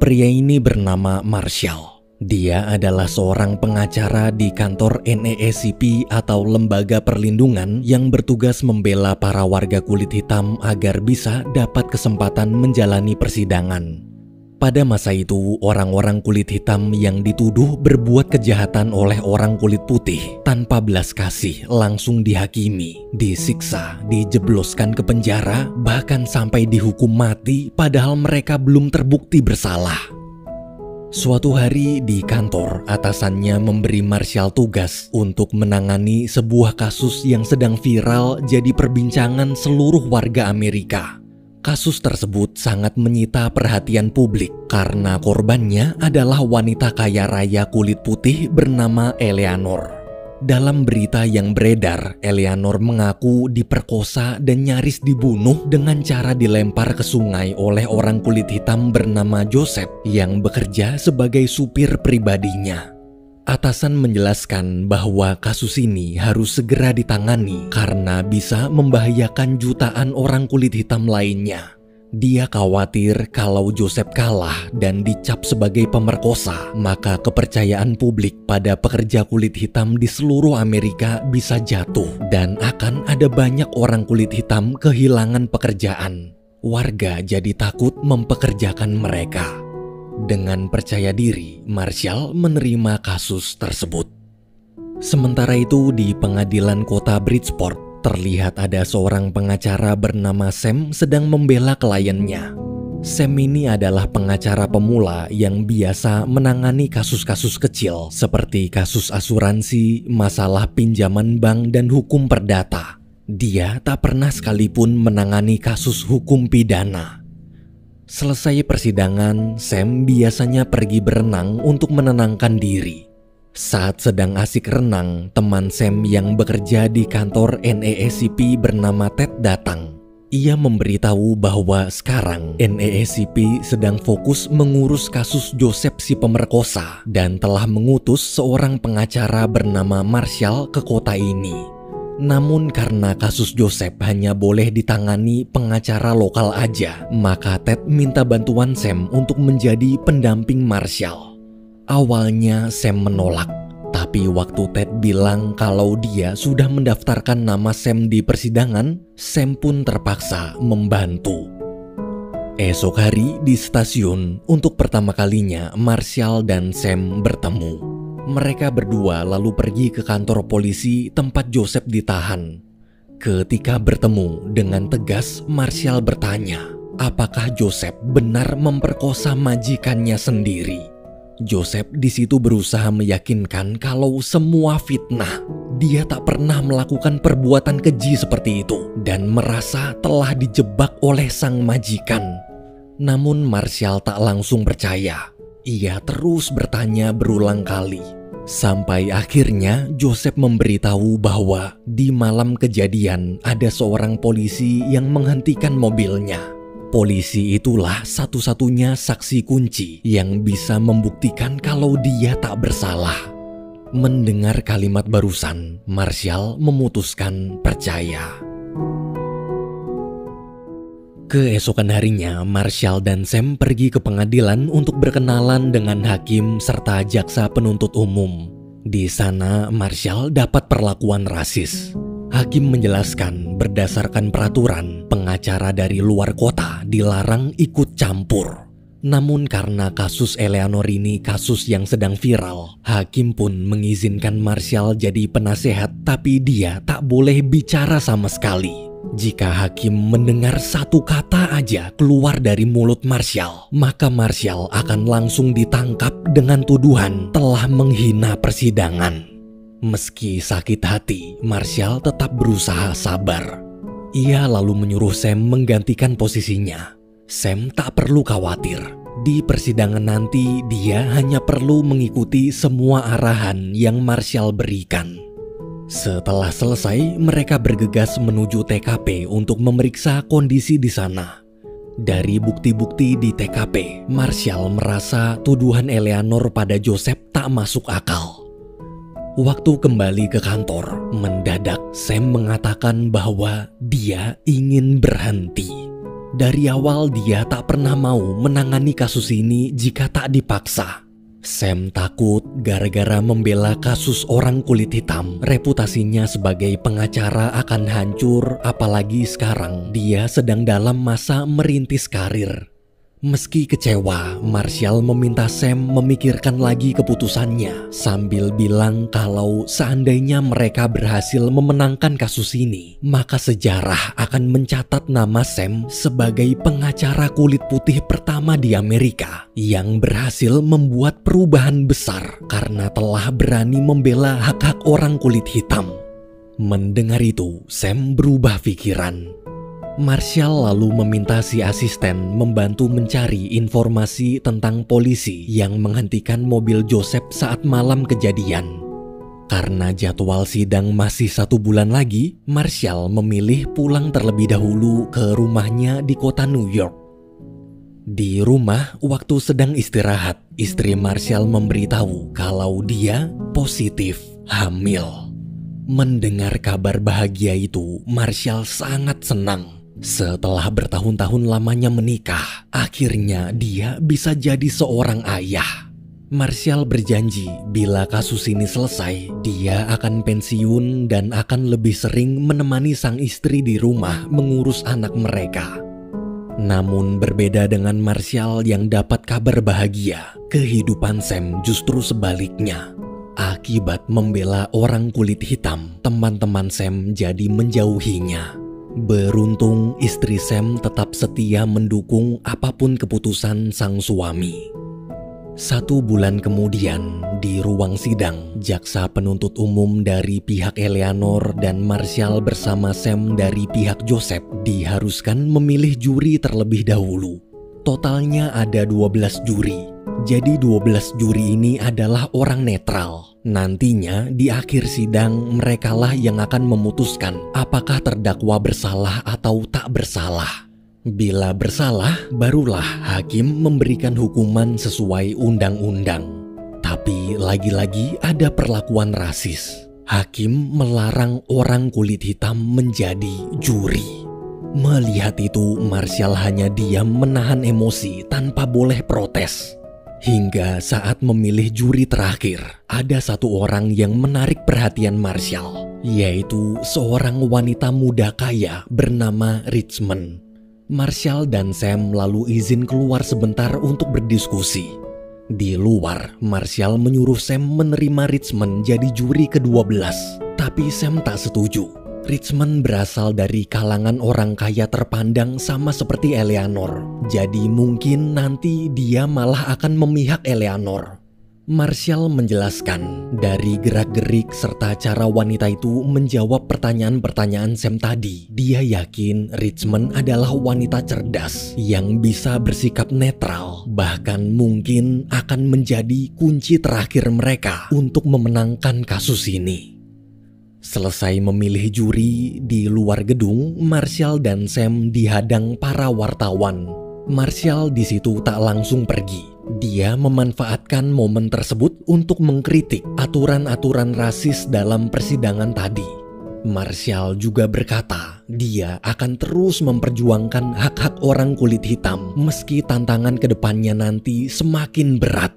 Pria ini bernama Marshall. Dia adalah seorang pengacara di kantor NAACP atau Lembaga Perlindungan yang bertugas membela para warga kulit hitam agar bisa dapat kesempatan menjalani persidangan. Pada masa itu, orang-orang kulit hitam yang dituduh berbuat kejahatan oleh orang kulit putih tanpa belas kasih langsung dihakimi, disiksa, dijebloskan ke penjara, bahkan sampai dihukum mati padahal mereka belum terbukti bersalah. Suatu hari di kantor, atasannya memberi Marshall tugas untuk menangani sebuah kasus yang sedang viral jadi perbincangan seluruh warga Amerika. Kasus tersebut sangat menyita perhatian publik karena korbannya adalah wanita kaya raya kulit putih bernama Eleanor. Dalam berita yang beredar, Eleanor mengaku diperkosa dan nyaris dibunuh dengan cara dilempar ke sungai oleh orang kulit hitam bernama Joseph yang bekerja sebagai supir pribadinya. Atasan menjelaskan bahwa kasus ini harus segera ditangani karena bisa membahayakan jutaan orang kulit hitam lainnya. Dia khawatir kalau Joseph kalah dan dicap sebagai pemerkosa, maka kepercayaan publik pada pekerja kulit hitam di seluruh Amerika bisa jatuh dan akan ada banyak orang kulit hitam kehilangan pekerjaan. Warga jadi takut mempekerjakan mereka. Dengan percaya diri, Marshall menerima kasus tersebut. Sementara itu di pengadilan kota Bridgeport, terlihat ada seorang pengacara bernama Sam sedang membela kliennya. Sam ini adalah pengacara pemula yang biasa menangani kasus-kasus kecil seperti kasus asuransi, masalah pinjaman bank, dan hukum perdata. Dia tak pernah sekalipun menangani kasus hukum pidana. Selesai persidangan, Sam biasanya pergi berenang untuk menenangkan diri. Saat sedang asik renang, teman Sam yang bekerja di kantor NAACP bernama Ted datang. Ia memberitahu bahwa sekarang NAACP sedang fokus mengurus kasus Joseph si pemerkosa dan telah mengutus seorang pengacara bernama Marshall ke kota ini. Namun karena kasus Joseph hanya boleh ditangani pengacara lokal aja, maka Ted minta bantuan Sam untuk menjadi pendamping Marshall. Awalnya Sam menolak, tapi waktu Ted bilang kalau dia sudah mendaftarkan nama Sam di persidangan, Sam pun terpaksa membantu. Esok hari di stasiun, untuk pertama kalinya Marshall dan Sam bertemu. Mereka berdua lalu pergi ke kantor polisi tempat Joseph ditahan. Ketika bertemu, dengan tegas Marshall bertanya, apakah Joseph benar memperkosa majikannya sendiri? Joseph di situ berusaha meyakinkan kalau semua fitnah. Dia tak pernah melakukan perbuatan keji seperti itu dan merasa telah dijebak oleh sang majikan. Namun Marshall tak langsung percaya. Ia terus bertanya berulang kali. Sampai akhirnya Joseph memberitahu bahwa di malam kejadian ada seorang polisi yang menghentikan mobilnya. Polisi itulah satu-satunya saksi kunci yang bisa membuktikan kalau dia tak bersalah. Mendengar kalimat barusan, Marshall memutuskan percaya. Keesokan harinya, Marshall dan Sam pergi ke pengadilan untuk berkenalan dengan hakim serta jaksa penuntut umum. Di sana, Marshall dapat perlakuan rasis. Hakim menjelaskan berdasarkan peraturan, pengacara dari luar kota dilarang ikut campur. Namun karena kasus Eleanor ini kasus yang sedang viral, hakim pun mengizinkan Marshall jadi penasehat, tapi dia tak boleh bicara sama sekali. Jika hakim mendengar satu kata aja keluar dari mulut Marshall, maka Marshall akan langsung ditangkap dengan tuduhan telah menghina persidangan. Meski sakit hati, Marshall tetap berusaha sabar. Ia lalu menyuruh Sam menggantikan posisinya. Sam tak perlu khawatir. Di persidangan nanti, dia hanya perlu mengikuti semua arahan yang Marshall berikan. Setelah selesai, mereka bergegas menuju TKP untuk memeriksa kondisi di sana. Dari bukti-bukti di TKP, Marshall merasa tuduhan Eleanor pada Joseph tak masuk akal. Waktu kembali ke kantor, mendadak Sam mengatakan bahwa dia ingin berhenti. Dari awal dia tak pernah mau menangani kasus ini jika tak dipaksa. Sam takut gara-gara membela kasus orang kulit hitam, reputasinya sebagai pengacara akan hancur, apalagi sekarang dia sedang dalam masa merintis karir. Meski kecewa, Marshall meminta Sam memikirkan lagi keputusannya sambil bilang kalau seandainya mereka berhasil memenangkan kasus ini, maka sejarah akan mencatat nama Sam sebagai pengacara kulit putih pertama di Amerika yang berhasil membuat perubahan besar karena telah berani membela hak-hak orang kulit hitam. Mendengar itu, Sam berubah pikiran. Marshall lalu meminta si asisten membantu mencari informasi tentang polisi yang menghentikan mobil Joseph saat malam kejadian. Karena jadwal sidang masih 1 bulan lagi, Marshall memilih pulang terlebih dahulu ke rumahnya di kota New York. Di rumah, waktu sedang istirahat, istri Marshall memberitahu kalau dia positif hamil. Mendengar kabar bahagia itu, Marshall sangat senang. Setelah bertahun-tahun lamanya menikah, akhirnya dia bisa jadi seorang ayah. Marshall berjanji bila kasus ini selesai, dia akan pensiun dan akan lebih sering menemani sang istri di rumah mengurus anak mereka. Namun berbeda dengan Marshall yang dapat kabar bahagia, kehidupan Sam justru sebaliknya. Akibat membela orang kulit hitam, teman-teman Sam jadi menjauhinya. Beruntung istri Sam tetap setia mendukung apapun keputusan sang suami. 1 bulan kemudian, di ruang sidang, jaksa penuntut umum dari pihak Eleanor dan Marshall bersama Sam dari pihak Joseph diharuskan memilih juri terlebih dahulu. Totalnya ada 12 juri. Jadi 12 juri ini adalah orang netral. Nantinya di akhir sidang merekalah yang akan memutuskan apakah terdakwa bersalah atau tak bersalah. Bila bersalah, barulah hakim memberikan hukuman sesuai undang-undang. Tapi lagi-lagi ada perlakuan rasis. Hakim melarang orang kulit hitam menjadi juri. Melihat itu, Marshall hanya diam menahan emosi tanpa boleh protes. Hingga saat memilih juri terakhir, ada 1 orang yang menarik perhatian Marshall, yaitu seorang wanita muda kaya bernama Richmond. Marshall dan Sam lalu izin keluar sebentar untuk berdiskusi. Di luar, Marshall menyuruh Sam menerima Richmond jadi juri ke-12, tapi Sam tak setuju. Richmond berasal dari kalangan orang kaya terpandang sama seperti Eleanor. Jadi mungkin nanti dia malah akan memihak Eleanor. Marshall menjelaskan dari gerak-gerik serta cara wanita itu menjawab pertanyaan-pertanyaan Sam tadi. Dia yakin Richmond adalah wanita cerdas yang bisa bersikap netral. Bahkan mungkin akan menjadi kunci terakhir mereka untuk memenangkan kasus ini. Selesai memilih juri, di luar gedung, Marshall dan Sam dihadang para wartawan. Marshall di situ tak langsung pergi. Dia memanfaatkan momen tersebut untuk mengkritik aturan-aturan rasis dalam persidangan tadi. Marshall juga berkata, dia akan terus memperjuangkan hak-hak orang kulit hitam meski tantangan kedepannya nanti semakin berat.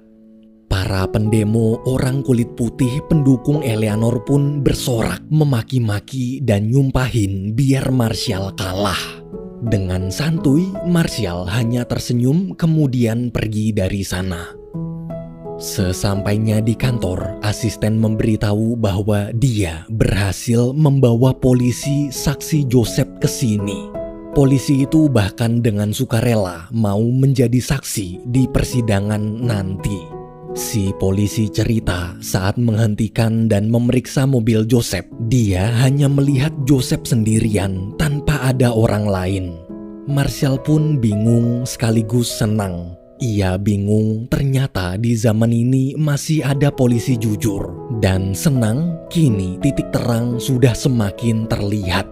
Para pendemo orang kulit putih pendukung Eleanor pun bersorak, memaki-maki dan nyumpahin biar Marshall kalah. Dengan santuy, Marshall hanya tersenyum kemudian pergi dari sana. Sesampainya di kantor, asisten memberitahu bahwa dia berhasil membawa polisi saksi Joseph ke sini. Polisi itu bahkan dengan sukarela mau menjadi saksi di persidangan nanti. Si polisi cerita saat menghentikan dan memeriksa mobil Joseph, dia hanya melihat Joseph sendirian tanpa ada orang lain. Marshall pun bingung sekaligus senang. Ia bingung ternyata di zaman ini masih ada polisi jujur. Dan senang kini titik terang sudah semakin terlihat.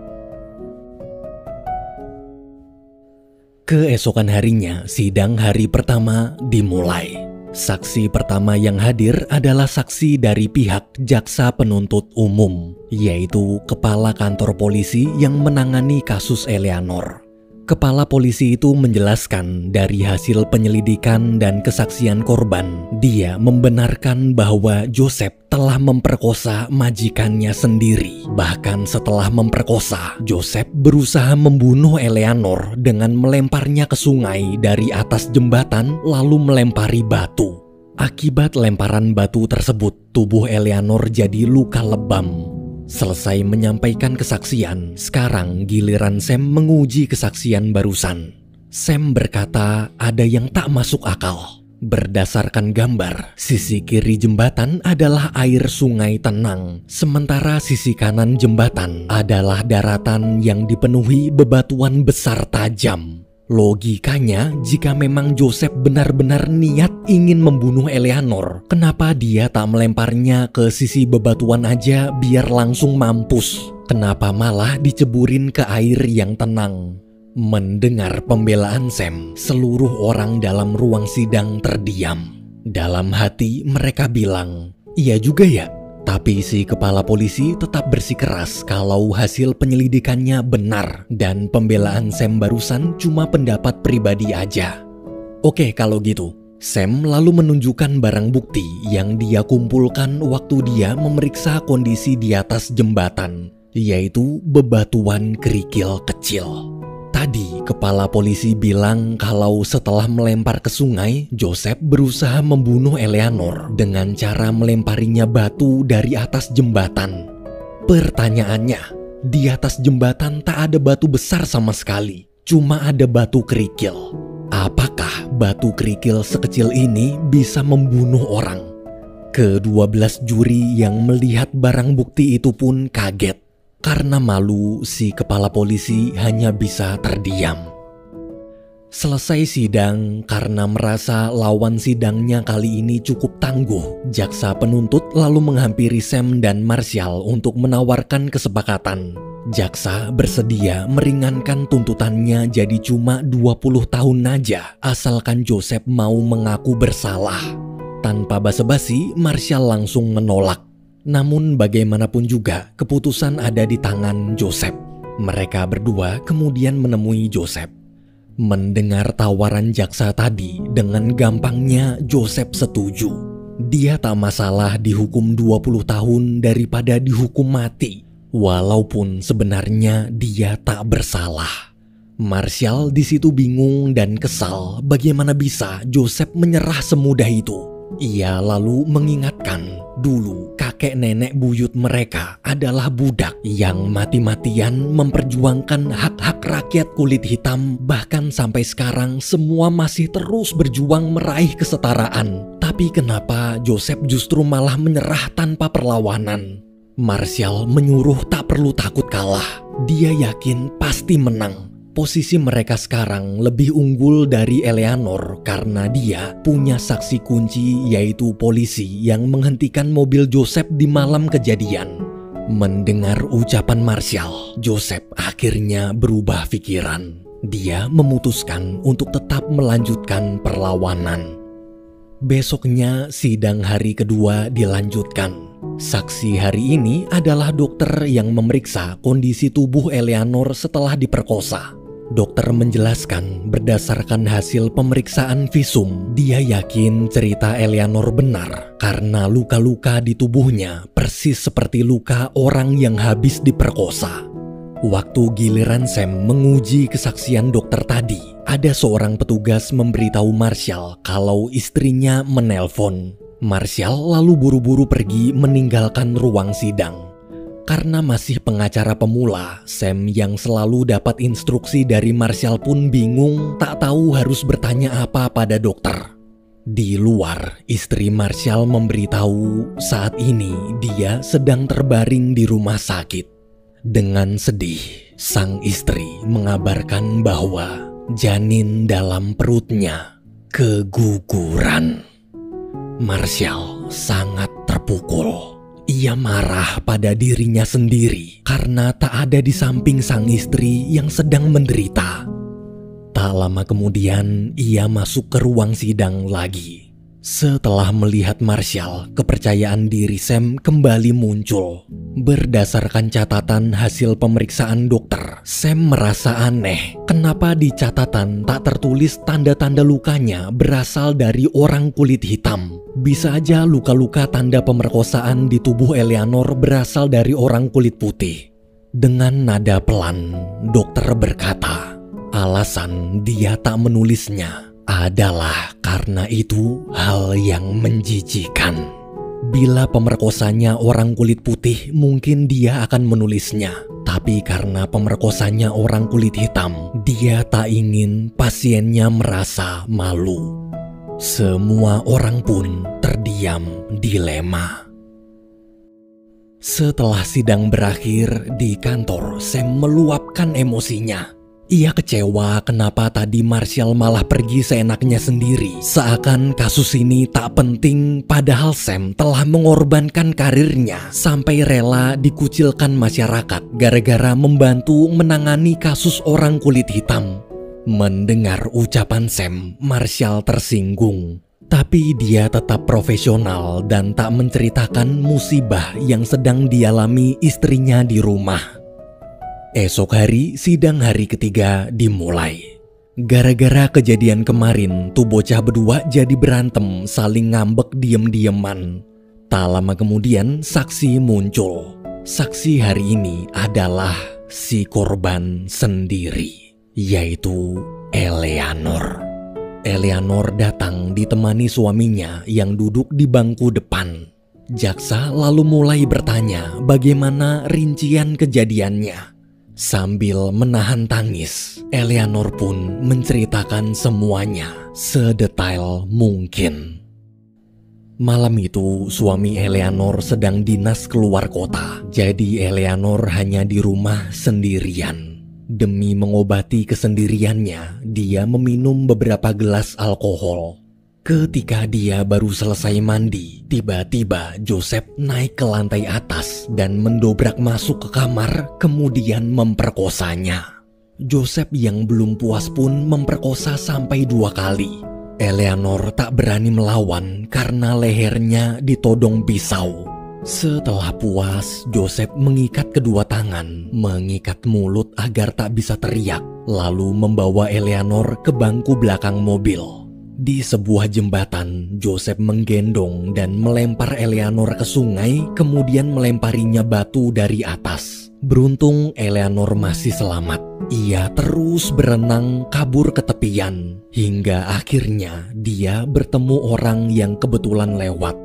Keesokan harinya, sidang hari pertama dimulai. Saksi pertama yang hadir adalah saksi dari pihak jaksa penuntut umum, yaitu kepala kantor polisi yang menangani kasus Eleanor. Kepala polisi itu menjelaskan dari hasil penyelidikan dan kesaksian korban, dia membenarkan bahwa Joseph telah memperkosa majikannya sendiri. Bahkan setelah memperkosa, Joseph berusaha membunuh Eleanor dengan melemparnya ke sungai dari atas jembatan lalu melempari batu. Akibat lemparan batu tersebut, tubuh Eleanor jadi luka lebam. Selesai menyampaikan kesaksian, sekarang giliran Sam menguji kesaksian barusan. Sam berkata ada yang tak masuk akal. Berdasarkan gambar, sisi kiri jembatan adalah air sungai tenang, sementara sisi kanan jembatan adalah daratan yang dipenuhi bebatuan besar tajam. Logikanya, jika memang Joseph benar-benar niat ingin membunuh Eleanor, kenapa dia tak melemparnya ke sisi bebatuan aja biar langsung mampus? Kenapa malah diceburin ke air yang tenang? Mendengar pembelaan Sam, seluruh orang dalam ruang sidang terdiam. Dalam hati mereka bilang, iya juga ya. Tapi si kepala polisi tetap bersikeras kalau hasil penyelidikannya benar dan pembelaan Sam barusan cuma pendapat pribadi aja. Oke, kalau gitu, Sam lalu menunjukkan barang bukti yang dia kumpulkan waktu dia memeriksa kondisi di atas jembatan, yaitu bebatuan kerikil kecil. Tadi kepala polisi bilang kalau setelah melempar ke sungai, Joseph berusaha membunuh Eleanor dengan cara melemparinya batu dari atas jembatan. Pertanyaannya, di atas jembatan tak ada batu besar sama sekali, cuma ada batu kerikil. Apakah batu kerikil sekecil ini bisa membunuh orang? Ke-12 juri yang melihat barang bukti itu pun kaget. Karena malu, si kepala polisi hanya bisa terdiam. Selesai sidang, karena merasa lawan sidangnya kali ini cukup tangguh, jaksa penuntut lalu menghampiri Sam dan Marshall untuk menawarkan kesepakatan. Jaksa bersedia meringankan tuntutannya jadi cuma 20 tahun aja, asalkan Joseph mau mengaku bersalah. Tanpa basa-basi, Marshall langsung menolak. Namun bagaimanapun juga, keputusan ada di tangan Joseph. Mereka berdua kemudian menemui Joseph. Mendengar tawaran jaksa tadi, dengan gampangnya Joseph setuju. Dia tak masalah dihukum 20 tahun daripada dihukum mati, walaupun sebenarnya dia tak bersalah. Marshall di situ bingung dan kesal bagaimana bisa Joseph menyerah semudah itu. Ia lalu mengingatkan, dulu kakek nenek buyut mereka adalah budak yang mati-matian memperjuangkan hak-hak rakyat kulit hitam. Bahkan sampai sekarang semua masih terus berjuang meraih kesetaraan. Tapi kenapa Joseph justru malah menyerah tanpa perlawanan? Marshall menyuruh tak perlu takut kalah. Dia yakin pasti menang. Posisi mereka sekarang lebih unggul dari Eleanor karena dia punya saksi kunci, yaitu polisi yang menghentikan mobil Joseph di malam kejadian. Mendengar ucapan Marshall, Joseph akhirnya berubah pikiran. Dia memutuskan untuk tetap melanjutkan perlawanan. Besoknya sidang hari kedua dilanjutkan. Saksi hari ini adalah dokter yang memeriksa kondisi tubuh Eleanor setelah diperkosa. Dokter menjelaskan berdasarkan hasil pemeriksaan visum, dia yakin cerita Eleanor benar karena luka-luka di tubuhnya persis seperti luka orang yang habis diperkosa. Waktu giliran Sam menguji kesaksian dokter tadi, ada seorang petugas memberitahu Marshall kalau istrinya menelpon. Marshall lalu buru-buru pergi meninggalkan ruang sidang. Karena masih pengacara pemula, Sam yang selalu dapat instruksi dari Marshall pun bingung, tak tahu harus bertanya apa pada dokter. Di luar, istri Marshall memberitahu saat ini dia sedang terbaring di rumah sakit. Dengan sedih, sang istri mengabarkan bahwa janin dalam perutnya keguguran. Marshall sangat terpukul. Ia marah pada dirinya sendiri karena tak ada di samping sang istri yang sedang menderita. Tak lama kemudian ia masuk ke ruang sidang lagi. Setelah melihat Marshall, kepercayaan diri Sam kembali muncul. Berdasarkan catatan hasil pemeriksaan dokter, Sam merasa aneh. Kenapa di catatan tak tertulis tanda-tanda lukanya berasal dari orang kulit hitam? Bisa aja luka-luka tanda pemerkosaan di tubuh Eleanor berasal dari orang kulit putih. Dengan nada pelan, dokter berkata, alasan dia tak menulisnya adalah karena itu hal yang menjijikan. Bila pemerkosanya orang kulit putih, mungkin dia akan menulisnya. Tapi karena pemerkosanya orang kulit hitam, dia tak ingin pasiennya merasa malu. Semua orang pun terdiam dilema. Setelah sidang berakhir di kantor, Sam meluapkan emosinya. Ia kecewa kenapa tadi Marshall malah pergi seenaknya sendiri. Seakan kasus ini tak penting, padahal Sam telah mengorbankan karirnya sampai rela dikucilkan masyarakat gara-gara membantu menangani kasus orang kulit hitam. Mendengar ucapan Sam, Marshall tersinggung. Tapi dia tetap profesional dan tak menceritakan musibah yang sedang dialami istrinya di rumah. Esok hari, sidang hari ketiga dimulai. Gara-gara kejadian kemarin, tuh bocah berdua jadi berantem, saling ngambek diem-dieman. Tak lama kemudian, saksi muncul. Saksi hari ini adalah si korban sendiri, yaitu Eleanor. Eleanor datang ditemani suaminya yang duduk di bangku depan. Jaksa lalu mulai bertanya bagaimana rincian kejadiannya. Sambil menahan tangis, Eleanor pun menceritakan semuanya sedetail mungkin. Malam itu suami Eleanor sedang dinas keluar kota, jadi Eleanor hanya di rumah sendirian. Demi mengobati kesendiriannya, dia meminum beberapa gelas alkohol. Ketika dia baru selesai mandi, tiba-tiba Joseph naik ke lantai atas dan mendobrak masuk ke kamar, kemudian memperkosanya. Joseph yang belum puas pun memperkosa sampai 2 kali. Eleanor tak berani melawan karena lehernya ditodong pisau. Setelah puas, Joseph mengikat kedua tangan, mengikat mulut agar tak bisa teriak, lalu membawa Eleanor ke bangku belakang mobil. Di sebuah jembatan, Joseph menggendong dan melempar Eleanor ke sungai, kemudian melemparinya batu dari atas. Beruntung Eleanor masih selamat. Ia terus berenang kabur ke tepian, hingga akhirnya dia bertemu orang yang kebetulan lewat.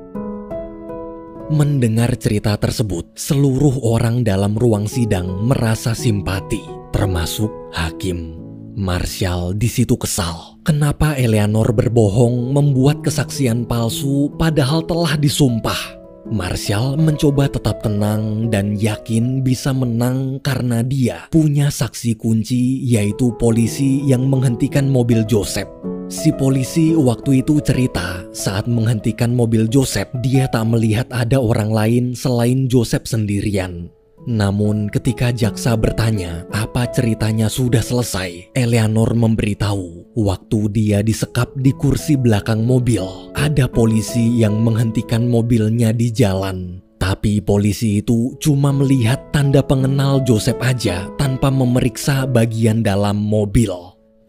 Mendengar cerita tersebut, seluruh orang dalam ruang sidang merasa simpati, termasuk hakim. Marshall di situ kesal. Kenapa Eleanor berbohong membuat kesaksian palsu padahal telah disumpah? Marshall mencoba tetap tenang dan yakin bisa menang karena dia punya saksi kunci, yaitu polisi yang menghentikan mobil Joseph. Si polisi waktu itu cerita saat menghentikan mobil Joseph, dia tak melihat ada orang lain selain Joseph sendirian. Namun ketika jaksa bertanya apa ceritanya sudah selesai, Eleanor memberitahu waktu dia disekap di kursi belakang mobil, ada polisi yang menghentikan mobilnya di jalan. Tapi polisi itu cuma melihat tanda pengenal Joseph aja tanpa memeriksa bagian dalam mobil.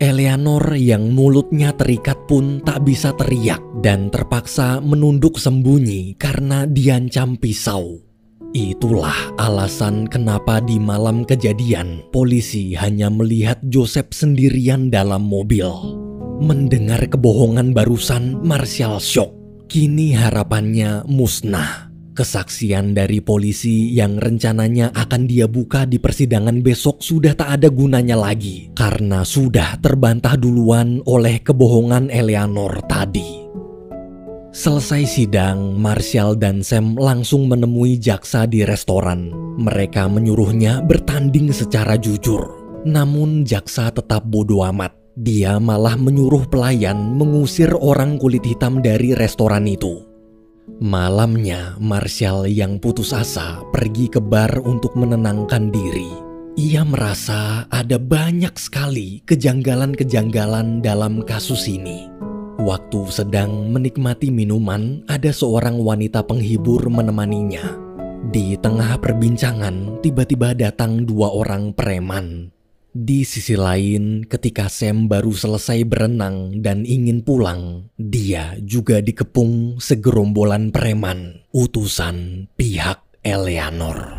Eleanor yang mulutnya terikat pun tak bisa teriak dan terpaksa menunduk sembunyi karena diancam pisau. Itulah alasan kenapa di malam kejadian polisi hanya melihat Joseph sendirian dalam mobil. Mendengar kebohongan barusan, Marshall shock. Kini harapannya musnah. Kesaksian dari polisi yang rencananya akan dia buka di persidangan besok sudah tak ada gunanya lagi karena sudah terbantah duluan oleh kebohongan Eleanor tadi. Selesai sidang, Marshall dan Sam langsung menemui jaksa di restoran. Mereka menyuruhnya bertanding secara jujur. Namun jaksa tetap bodoh amat. Dia malah menyuruh pelayan mengusir orang kulit hitam dari restoran itu. Malamnya, Marshall yang putus asa pergi ke bar untuk menenangkan diri. Ia merasa ada banyak sekali kejanggalan-kejanggalan dalam kasus ini. Waktu sedang menikmati minuman, ada seorang wanita penghibur menemaninya. Di tengah perbincangan, tiba-tiba datang 2 orang preman. Di sisi lain, ketika Sam baru selesai berenang dan ingin pulang, dia juga dikepung segerombolan preman, utusan pihak Eleanor.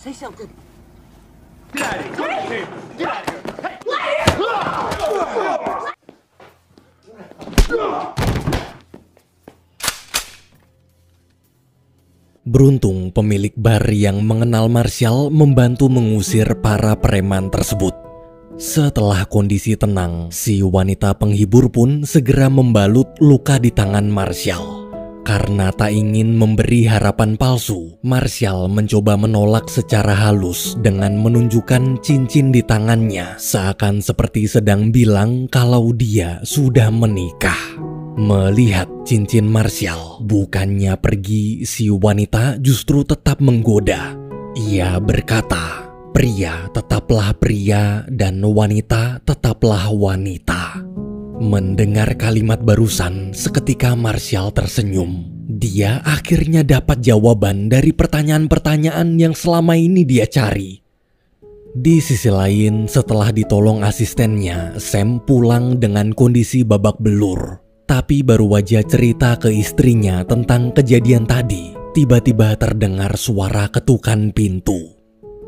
Say something. Beruntung pemilik bar yang mengenal Marshall membantu mengusir para preman tersebut. Setelah kondisi tenang, si wanita penghibur pun segera membalut luka di tangan Marshall. Karena tak ingin memberi harapan palsu, Marshall mencoba menolak secara halus dengan menunjukkan cincin di tangannya, seakan seperti sedang bilang kalau dia sudah menikah. Melihat cincin Marshall, bukannya pergi, si wanita justru tetap menggoda. Ia berkata, "Pria tetaplah pria dan wanita tetaplah wanita." Mendengar kalimat barusan, seketika Marshall tersenyum. Dia akhirnya dapat jawaban dari pertanyaan-pertanyaan yang selama ini dia cari. Di sisi lain, setelah ditolong asistennya, Sam pulang dengan kondisi babak belur. Tapi baru aja cerita ke istrinya tentang kejadian tadi, tiba-tiba terdengar suara ketukan pintu.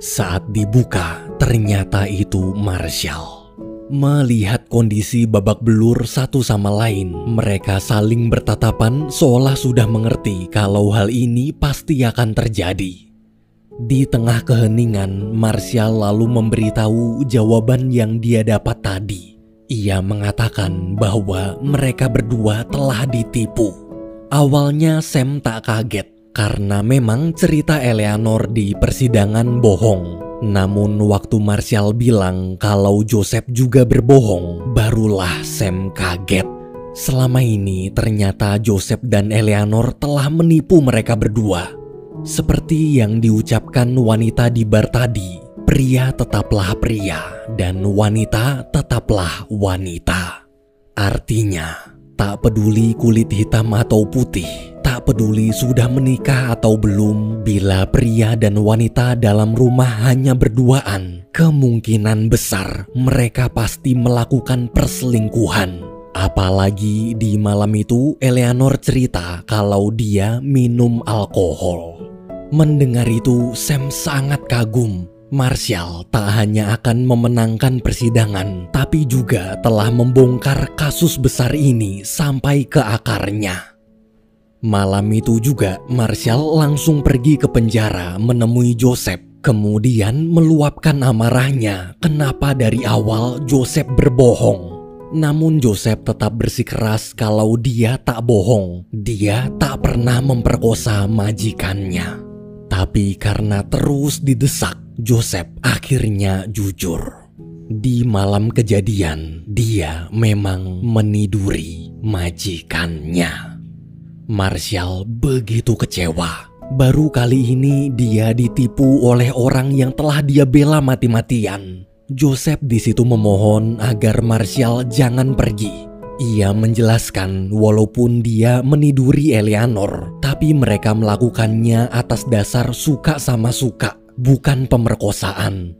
Saat dibuka, ternyata itu Marshall. Melihat kondisi babak belur satu sama lain, mereka saling bertatapan seolah sudah mengerti kalau hal ini pasti akan terjadi. Di tengah keheningan, Marshall lalu memberitahu jawaban yang dia dapat tadi. Ia mengatakan bahwa mereka berdua telah ditipu. Awalnya Sam tak kaget karena memang cerita Eleanor di persidangan bohong. Namun waktu Marshall bilang kalau Joseph juga berbohong, barulah Sam kaget. Selama ini ternyata Joseph dan Eleanor telah menipu mereka berdua. Seperti yang diucapkan wanita di bar tadi, pria tetaplah pria dan wanita tetaplah wanita. Artinya, tak peduli kulit hitam atau putih, tak peduli sudah menikah atau belum, bila pria dan wanita dalam rumah hanya berduaan, kemungkinan besar mereka pasti melakukan perselingkuhan. Apalagi di malam itu Eleanor cerita kalau dia minum alkohol. Mendengar itu, Sam sangat kagum. Marshall tak hanya akan memenangkan persidangan, tapi juga telah membongkar kasus besar ini sampai ke akarnya. Malam itu juga, Marshall langsung pergi ke penjara menemui Joseph. Kemudian meluapkan amarahnya kenapa dari awal Joseph berbohong. Namun Joseph tetap bersikeras kalau dia tak bohong. Dia tak pernah memperkosa majikannya. Tapi karena terus didesak, Joseph akhirnya jujur. Di malam kejadian, dia memang meniduri majikannya. Marshall begitu kecewa. Baru kali ini dia ditipu oleh orang yang telah dia bela mati-matian. Joseph di situ memohon agar Marshall jangan pergi. Ia menjelaskan walaupun dia meniduri Eleanor, tapi mereka melakukannya atas dasar suka sama suka, bukan pemerkosaan.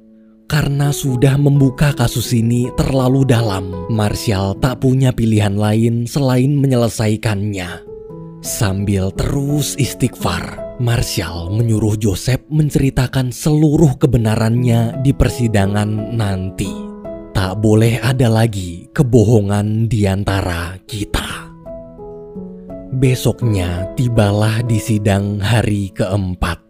Karena sudah membuka kasus ini terlalu dalam, Marshall tak punya pilihan lain selain menyelesaikannya. Sambil terus istighfar, Marshall menyuruh Joseph menceritakan seluruh kebenarannya di persidangan nanti. Tak boleh ada lagi kebohongan di antara kita. Besoknya tibalah di sidang hari keempat.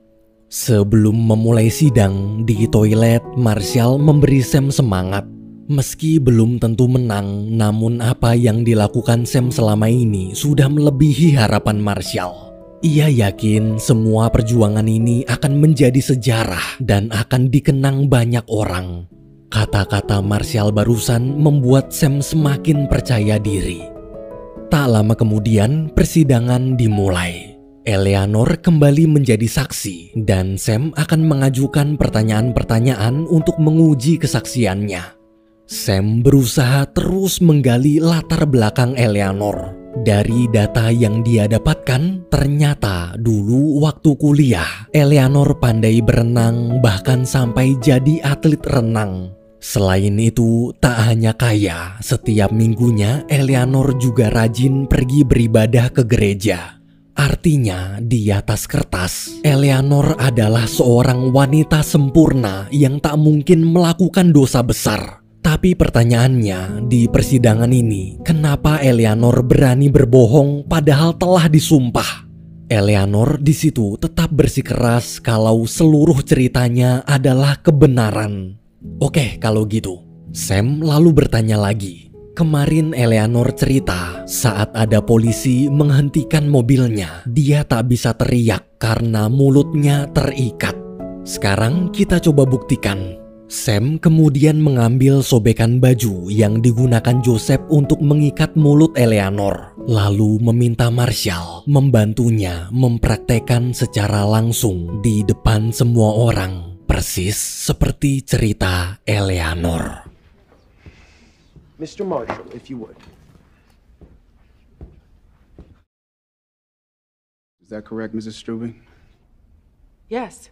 Sebelum memulai sidang, di toilet Marshall memberi Sam semangat. Meski belum tentu menang, namun apa yang dilakukan Sam selama ini sudah melebihi harapan Marshall. Ia yakin semua perjuangan ini akan menjadi sejarah dan akan dikenang banyak orang. Kata-kata Marshall barusan membuat Sam semakin percaya diri. Tak lama kemudian persidangan dimulai. Eleanor kembali menjadi saksi dan Sam akan mengajukan pertanyaan-pertanyaan untuk menguji kesaksiannya. Sam berusaha terus menggali latar belakang Eleanor. Dari data yang dia dapatkan, ternyata dulu waktu kuliah, Eleanor pandai berenang bahkan sampai jadi atlet renang. Selain itu, tak hanya kaya, setiap minggunya Eleanor juga rajin pergi beribadah ke gereja. Artinya, di atas kertas, Eleanor adalah seorang wanita sempurna yang tak mungkin melakukan dosa besar. Tapi pertanyaannya di persidangan ini, kenapa Eleanor berani berbohong padahal telah disumpah? Eleanor di situ tetap bersikeras kalau seluruh ceritanya adalah kebenaran. Oke, kalau gitu. Sam lalu bertanya lagi. Kemarin Eleanor cerita saat ada polisi menghentikan mobilnya, dia tak bisa teriak karena mulutnya terikat. Sekarang kita coba buktikan. Sam kemudian mengambil sobekan baju yang digunakan Joseph untuk mengikat mulut Eleanor, lalu meminta Marshall membantunya mempraktekkan secara langsung di depan semua orang, persis seperti cerita Eleanor. Mr. Marshall, if you would. Is that correct, Mrs. Strubing? Yes.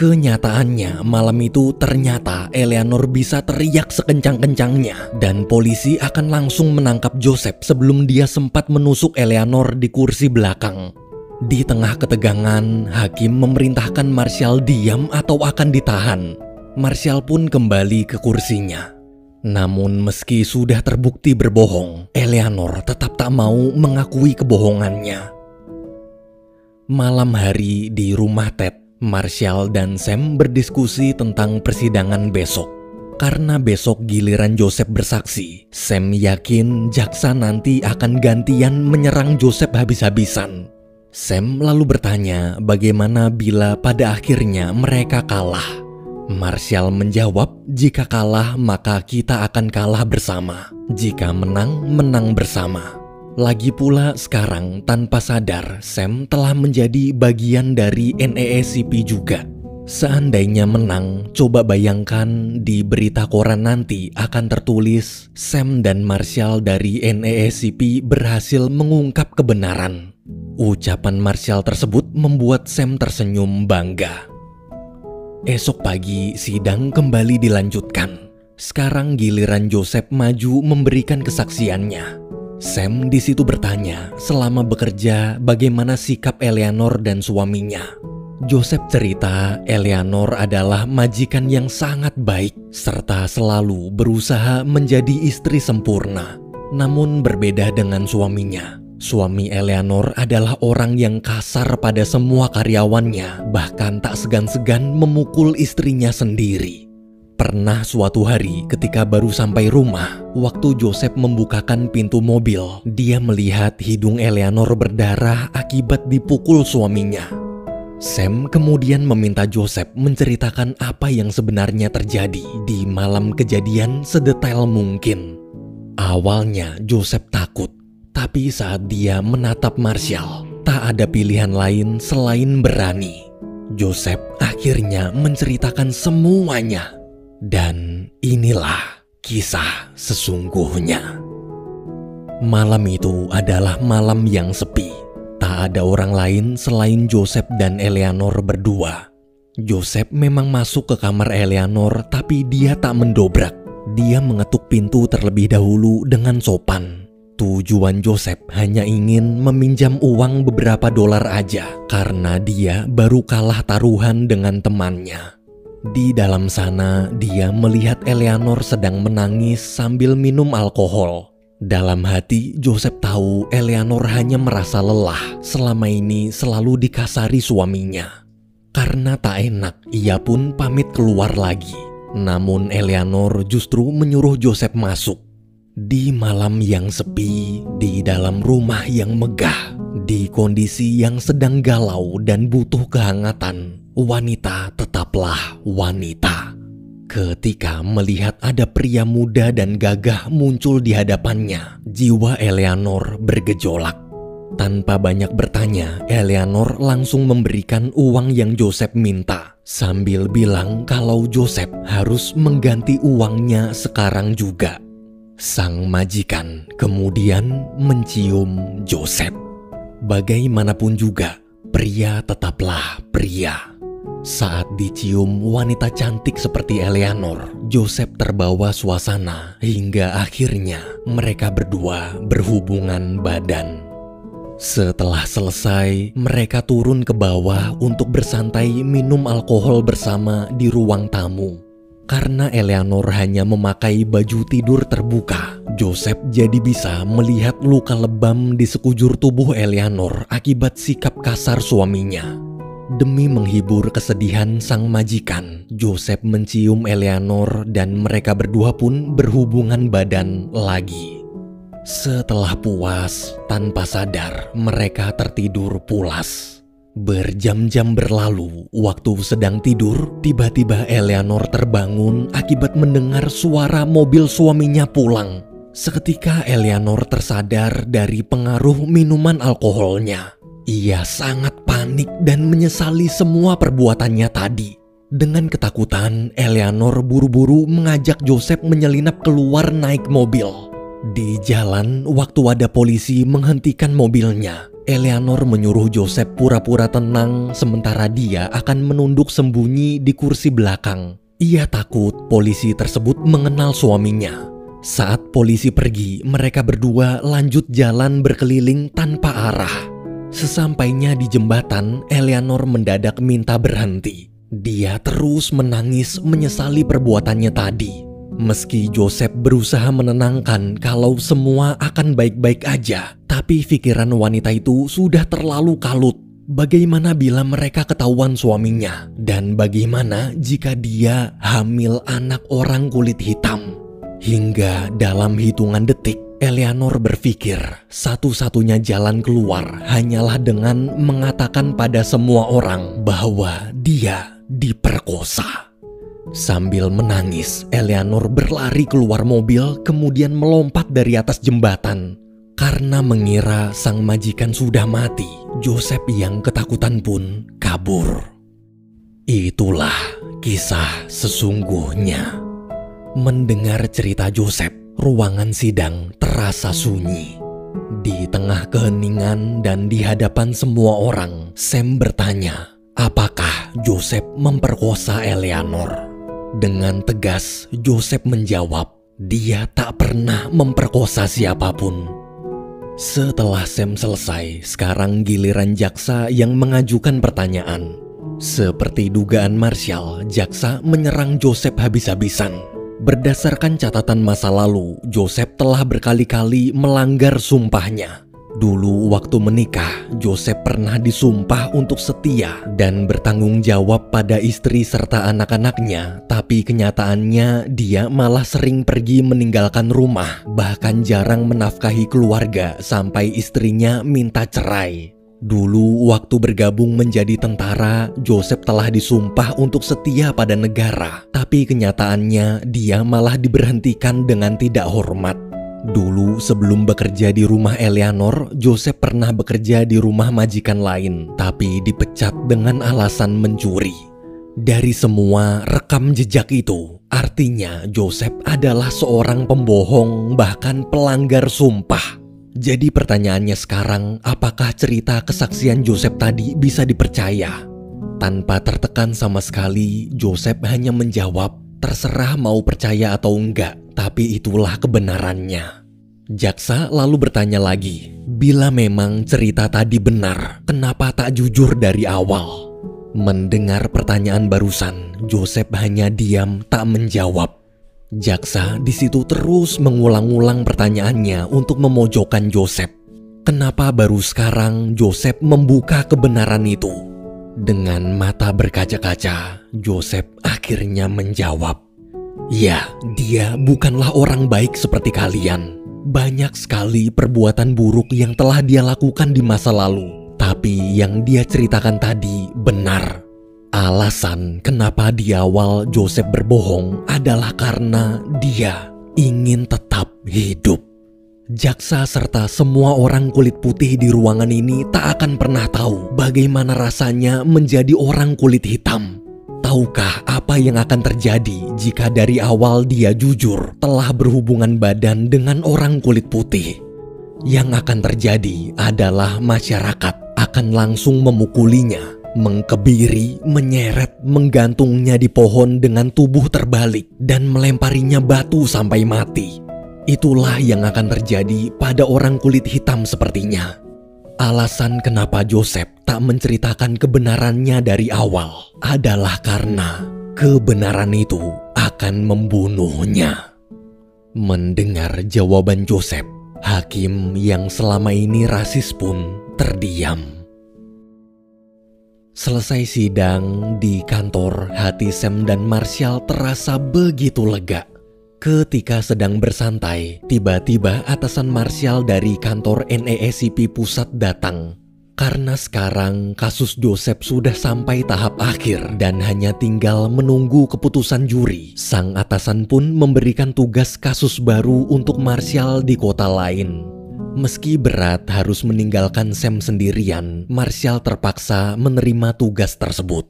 Kenyataannya malam itu ternyata Eleanor bisa teriak sekencang-kencangnya dan polisi akan langsung menangkap Joseph sebelum dia sempat menusuk Eleanor di kursi belakang. Di tengah ketegangan, hakim memerintahkan Marshall diam atau akan ditahan. Marshall pun kembali ke kursinya. Namun meski sudah terbukti berbohong, Eleanor tetap tak mau mengakui kebohongannya. Malam hari di rumah Ted, Marshall dan Sam berdiskusi tentang persidangan besok. Karena besok giliran Joseph bersaksi, Sam yakin jaksa nanti akan gantian menyerang Joseph habis-habisan. Sam lalu bertanya bagaimana bila pada akhirnya mereka kalah. Marshall menjawab, jika kalah maka kita akan kalah bersama. Jika menang, menang bersama. Lagi pula sekarang tanpa sadar Sam telah menjadi bagian dari NAACP juga. Seandainya menang, coba bayangkan di berita koran nanti akan tertulis Sam dan Marshall dari NAACP berhasil mengungkap kebenaran. Ucapan Marshall tersebut membuat Sam tersenyum bangga. Esok pagi sidang kembali dilanjutkan. Sekarang giliran Joseph maju memberikan kesaksiannya. Sam di situ bertanya, selama bekerja bagaimana sikap Eleanor dan suaminya. Joseph cerita Eleanor adalah majikan yang sangat baik serta selalu berusaha menjadi istri sempurna. Namun berbeda dengan suaminya. Suami Eleanor adalah orang yang kasar pada semua karyawannya, bahkan tak segan-segan memukul istrinya sendiri. Pernah suatu hari ketika baru sampai rumah, waktu Joseph membukakan pintu mobil, dia melihat hidung Eleanor berdarah akibat dipukul suaminya. Sam kemudian meminta Joseph menceritakan apa yang sebenarnya terjadi di malam kejadian sedetail mungkin. Awalnya Joseph takut, tapi saat dia menatap Marshall, tak ada pilihan lain selain berani. Joseph akhirnya menceritakan semuanya. Dan inilah kisah sesungguhnya. Malam itu adalah malam yang sepi. Tak ada orang lain selain Joseph dan Eleanor berdua. Joseph memang masuk ke kamar Eleanor, tapi dia tak mendobrak. Dia mengetuk pintu terlebih dahulu dengan sopan. Tujuan Joseph hanya ingin meminjam uang beberapa dolar aja karena dia baru kalah taruhan dengan temannya. Di dalam sana, dia melihat Eleanor sedang menangis sambil minum alkohol. Dalam hati, Joseph tahu Eleanor hanya merasa lelah selama ini selalu dikasari suaminya. Karena tak enak, ia pun pamit keluar lagi. Namun Eleanor justru menyuruh Joseph masuk. Di malam yang sepi, di dalam rumah yang megah, di kondisi yang sedang galau dan butuh kehangatan, wanita tetaplah wanita. Ketika melihat ada pria muda dan gagah muncul di hadapannya, jiwa Eleanor bergejolak. Tanpa banyak bertanya, Eleanor langsung memberikan uang yang Joseph minta, sambil bilang kalau Joseph harus mengganti uangnya sekarang juga. Sang majikan kemudian mencium Joseph. Bagaimanapun juga, pria tetaplah pria. Saat dicium wanita cantik seperti Eleanor, Joseph terbawa suasana hingga akhirnya mereka berdua berhubungan badan. Setelah selesai, mereka turun ke bawah untuk bersantai minum alkohol bersama di ruang tamu. Karena Eleanor hanya memakai baju tidur terbuka, Joseph jadi bisa melihat luka lebam di sekujur tubuh Eleanor akibat sikap kasar suaminya. Demi menghibur kesedihan sang majikan, Joseph mencium Eleanor dan mereka berdua pun berhubungan badan lagi. Setelah puas, tanpa sadar mereka tertidur pulas. Berjam-jam berlalu, waktu sedang tidur, tiba-tiba Eleanor terbangun akibat mendengar suara mobil suaminya pulang. Seketika Eleanor tersadar dari pengaruh minuman alkoholnya. Ia sangat panik dan menyesali semua perbuatannya tadi. Dengan ketakutan, Eleanor buru-buru mengajak Joseph menyelinap keluar naik mobil. Di jalan, waktu ada polisi menghentikan mobilnya, Eleanor menyuruh Joseph pura-pura tenang sementara dia akan menunduk sembunyi di kursi belakang. Ia takut polisi tersebut mengenal suaminya. Saat polisi pergi, mereka berdua lanjut jalan berkeliling tanpa arah. Sesampainya di jembatan, Eleanor mendadak minta berhenti. Dia terus menangis menyesali perbuatannya tadi. Meski Joseph berusaha menenangkan kalau semua akan baik-baik aja, tapi pikiran wanita itu sudah terlalu kalut. Bagaimana bila mereka ketahuan suaminya? Dan bagaimana jika dia hamil anak orang kulit hitam? Hingga dalam hitungan detik, Eleanor berpikir satu-satunya jalan keluar hanyalah dengan mengatakan pada semua orang bahwa dia diperkosa. Sambil menangis, Eleanor berlari keluar mobil kemudian melompat dari atas jembatan. Karena mengira sang majikan sudah mati, Joseph yang ketakutan pun kabur. Itulah kisah sesungguhnya. Mendengar cerita Joseph, ruangan sidang terasa sunyi. Di tengah keheningan dan di hadapan semua orang, Sam bertanya, apakah Joseph memperkosa Eleanor? Dengan tegas, Joseph menjawab, dia tak pernah memperkosa siapapun. Setelah Sam selesai, sekarang giliran jaksa yang mengajukan pertanyaan. Seperti dugaan Marshall, jaksa menyerang Joseph habis-habisan. Berdasarkan catatan masa lalu, Joseph telah berkali-kali melanggar sumpahnya. Dulu waktu menikah, Joseph pernah disumpah untuk setia dan bertanggung jawab pada istri serta anak-anaknya. Tapi kenyataannya dia malah sering pergi meninggalkan rumah, bahkan jarang menafkahi keluarga sampai istrinya minta cerai. Dulu waktu bergabung menjadi tentara, Joseph telah disumpah untuk setia pada negara. Tapi kenyataannya dia malah diberhentikan dengan tidak hormat. Dulu sebelum bekerja di rumah Eleanor, Joseph pernah bekerja di rumah majikan lain, tapi dipecat dengan alasan mencuri. Dari semua rekam jejak itu, artinya Joseph adalah seorang pembohong bahkan pelanggar sumpah. Jadi pertanyaannya sekarang, apakah cerita kesaksian Joseph tadi bisa dipercaya? Tanpa tertekan sama sekali, Joseph hanya menjawab, terserah mau percaya atau enggak, tapi itulah kebenarannya. Jaksa lalu bertanya lagi, bila memang cerita tadi benar, kenapa tak jujur dari awal? Mendengar pertanyaan barusan, Joseph hanya diam tak menjawab. Jaksa di situ terus mengulang-ulang pertanyaannya untuk memojokkan Joseph. Kenapa baru sekarang Joseph membuka kebenaran itu? Dengan mata berkaca-kaca, Joseph akhirnya menjawab, ya, dia bukanlah orang baik seperti kalian. Banyak sekali perbuatan buruk yang telah dia lakukan di masa lalu. Tapi yang dia ceritakan tadi benar. Alasan kenapa di awal Joseph berbohong adalah karena dia ingin tetap hidup. Jaksa serta semua orang kulit putih di ruangan ini tak akan pernah tahu bagaimana rasanya menjadi orang kulit hitam. Tahukah apa yang akan terjadi jika dari awal dia jujur telah berhubungan badan dengan orang kulit putih? Yang akan terjadi adalah masyarakat akan langsung memukulinya, mengkebiri, menyeret, menggantungnya di pohon dengan tubuh terbalik dan melemparinya batu sampai mati. Itulah yang akan terjadi pada orang kulit hitam sepertinya. Alasan kenapa Joseph tak menceritakan kebenarannya dari awal adalah karena kebenaran itu akan membunuhnya. Mendengar jawaban Joseph, hakim yang selama ini rasis pun terdiam. Selesai sidang di kantor, hati Sam dan Marshall terasa begitu lega. Ketika sedang bersantai, tiba-tiba atasan Marshall dari kantor NAACP pusat datang. Karena sekarang kasus Joseph sudah sampai tahap akhir dan hanya tinggal menunggu keputusan juri, sang atasan pun memberikan tugas kasus baru untuk Marshall di kota lain. Meski berat harus meninggalkan Sam sendirian, Marshall terpaksa menerima tugas tersebut.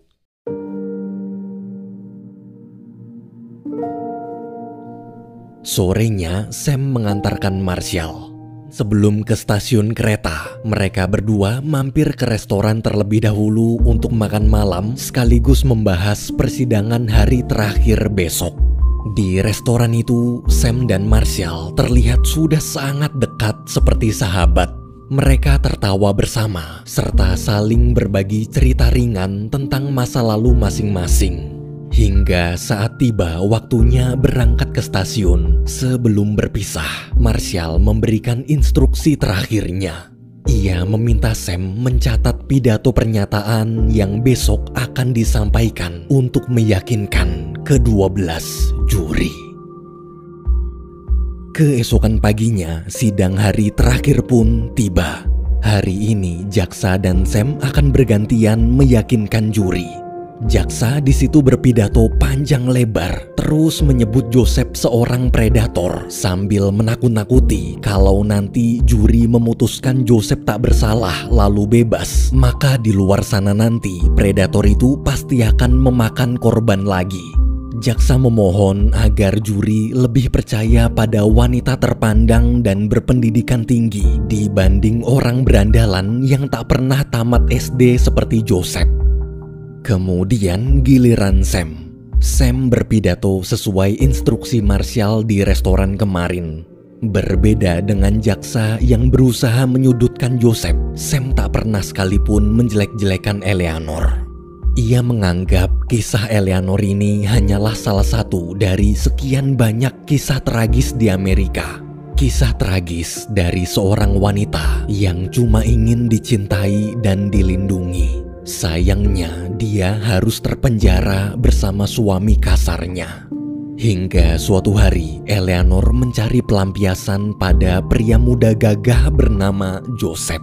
Sorenya, Sam mengantarkan Marshall. Sebelum ke stasiun kereta, mereka berdua mampir ke restoran terlebih dahulu untuk makan malam sekaligus membahas persidangan hari terakhir besok. Di restoran itu, Sam dan Marshall terlihat sudah sangat dekat seperti sahabat. Mereka tertawa bersama serta saling berbagi cerita ringan tentang masa lalu masing-masing. Hingga saat tiba waktunya berangkat ke stasiun, sebelum berpisah, Marshall memberikan instruksi terakhirnya. Ia meminta Sam mencatat pidato pernyataan yang besok akan disampaikan untuk meyakinkan ke-12 juri. Keesokan paginya, sidang hari terakhir pun tiba. Hari ini, jaksa dan Sam akan bergantian meyakinkan juri. Jaksa di situ berpidato panjang lebar, terus menyebut Joseph seorang predator sambil menakut-nakuti kalau nanti juri memutuskan Joseph tak bersalah lalu bebas, maka di luar sana nanti predator itu pasti akan memakan korban lagi. Jaksa memohon agar juri lebih percaya pada wanita terpandang dan berpendidikan tinggi dibanding orang berandalan yang tak pernah tamat SD seperti Joseph. Kemudian giliran Sam. Sam berpidato sesuai instruksi Marshall di restoran kemarin. Berbeda dengan jaksa yang berusaha menyudutkan Joseph, Sam tak pernah sekalipun menjelek-jelekan Eleanor. Ia menganggap kisah Eleanor ini hanyalah salah satu dari sekian banyak kisah tragis di Amerika. Kisah tragis dari seorang wanita yang cuma ingin dicintai dan dilindungi. Sayangnya, dia harus terpenjara bersama suami kasarnya. Hingga suatu hari, Eleanor mencari pelampiasan pada pria muda gagah bernama Joseph.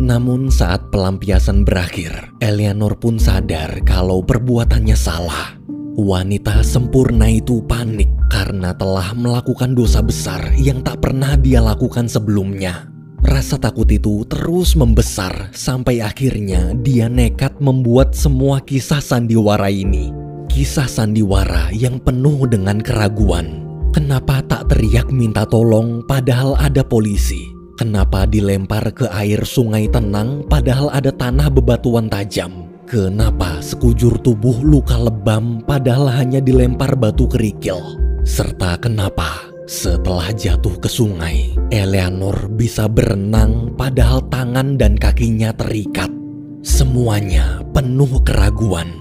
Namun saat pelampiasan berakhir, Eleanor pun sadar kalau perbuatannya salah. Wanita sempurna itu panik karena telah melakukan dosa besar yang tak pernah dia lakukan sebelumnya. Rasa takut itu terus membesar sampai akhirnya dia nekat membuat semua kisah sandiwara ini. Kisah sandiwara yang penuh dengan keraguan. Kenapa tak teriak minta tolong padahal ada polisi? Kenapa dilempar ke air sungai tenang padahal ada tanah bebatuan tajam? Kenapa sekujur tubuh luka lebam padahal hanya dilempar batu kerikil? Serta kenapa setelah jatuh ke sungai, Eleanor bisa berenang padahal tangan dan kakinya terikat. Semuanya penuh keraguan.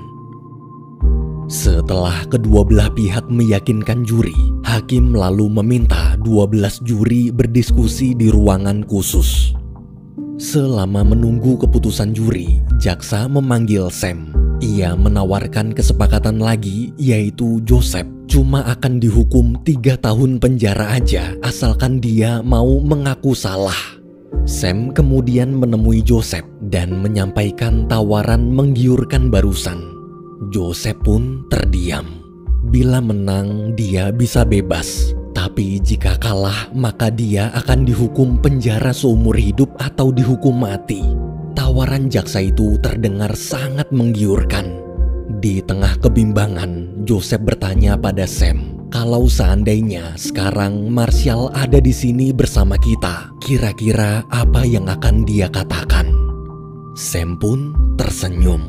Setelah kedua belah pihak meyakinkan juri, hakim lalu meminta 12 juri berdiskusi di ruangan khusus. Selama menunggu keputusan juri, jaksa memanggil Sam. Ia menawarkan kesepakatan lagi, yaitu Joseph cuma akan dihukum 3 tahun penjara aja asalkan dia mau mengaku salah. Sam kemudian menemui Joseph dan menyampaikan tawaran menggiurkan barusan. Joseph pun terdiam. Bila menang, dia bisa bebas. Tapi jika kalah, maka dia akan dihukum penjara seumur hidup atau dihukum mati. Tawaran jaksa itu terdengar sangat menggiurkan. Di tengah kebimbangan, Joseph bertanya pada Sam, kalau seandainya sekarang Marshall ada di sini bersama kita, kira-kira apa yang akan dia katakan? Sam pun tersenyum.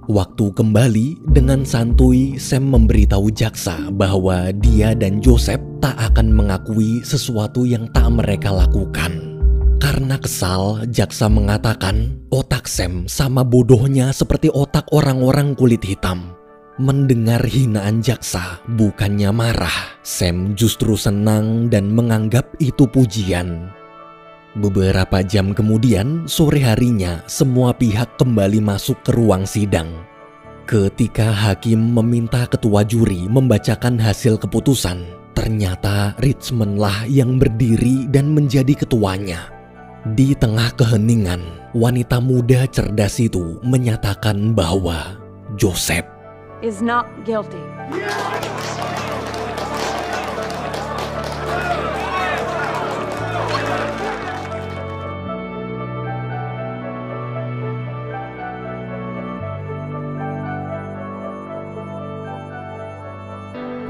Waktu kembali, dengan santuy Sam memberitahu jaksa bahwa dia dan Joseph tak akan mengakui sesuatu yang tak mereka lakukan. Karena kesal, jaksa mengatakan otak Sam sama bodohnya seperti otak orang-orang kulit hitam. Mendengar hinaan jaksa, bukannya marah, Sam justru senang dan menganggap itu pujian. Beberapa jam kemudian, sore harinya, semua pihak kembali masuk ke ruang sidang. Ketika hakim meminta ketua juri membacakan hasil keputusan, ternyata Richmond lah yang berdiri dan menjadi ketuanya. Di tengah keheningan, wanita muda cerdas itu menyatakan bahwa Joseph Is not guilty.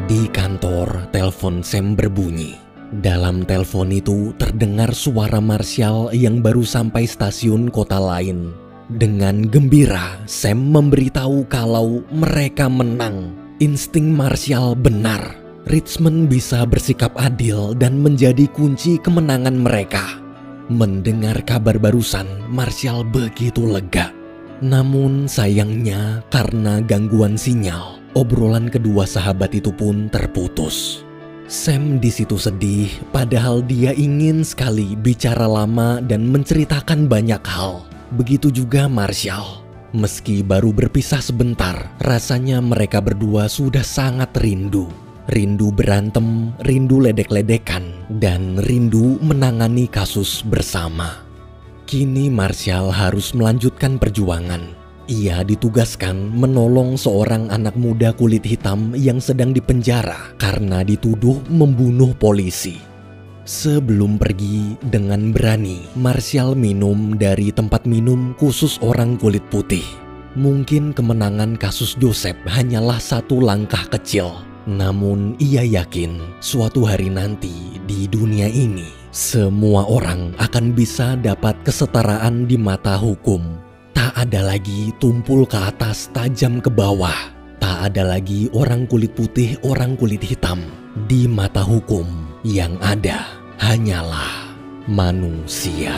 Di kantor, telepon Sam berbunyi. Dalam telepon itu terdengar suara Marshall yang baru sampai stasiun kota lain. Dengan gembira, Sam memberitahu kalau mereka menang. Insting Marshall benar. Richmond bisa bersikap adil dan menjadi kunci kemenangan mereka. Mendengar kabar barusan, Marshall begitu lega. Namun sayangnya karena gangguan sinyal, obrolan kedua sahabat itu pun terputus. Sam di situ sedih, padahal dia ingin sekali bicara lama dan menceritakan banyak hal. Begitu juga Marshall. Meski baru berpisah sebentar, rasanya mereka berdua sudah sangat rindu. Rindu berantem, rindu ledek-ledekan, dan rindu menangani kasus bersama. Kini Marshall harus melanjutkan perjuangan. Ia ditugaskan menolong seorang anak muda kulit hitam yang sedang dipenjara karena dituduh membunuh polisi. Sebelum pergi, dengan berani, Marshall minum dari tempat minum khusus orang kulit putih. Mungkin kemenangan kasus Joseph hanyalah satu langkah kecil. Namun ia yakin suatu hari nanti di dunia ini, semua orang akan bisa dapat kesetaraan di mata hukum. Tak ada lagi tumpul ke atas tajam ke bawah. Tak ada lagi orang kulit putih, orang kulit hitam. Di mata hukum yang ada hanyalah manusia.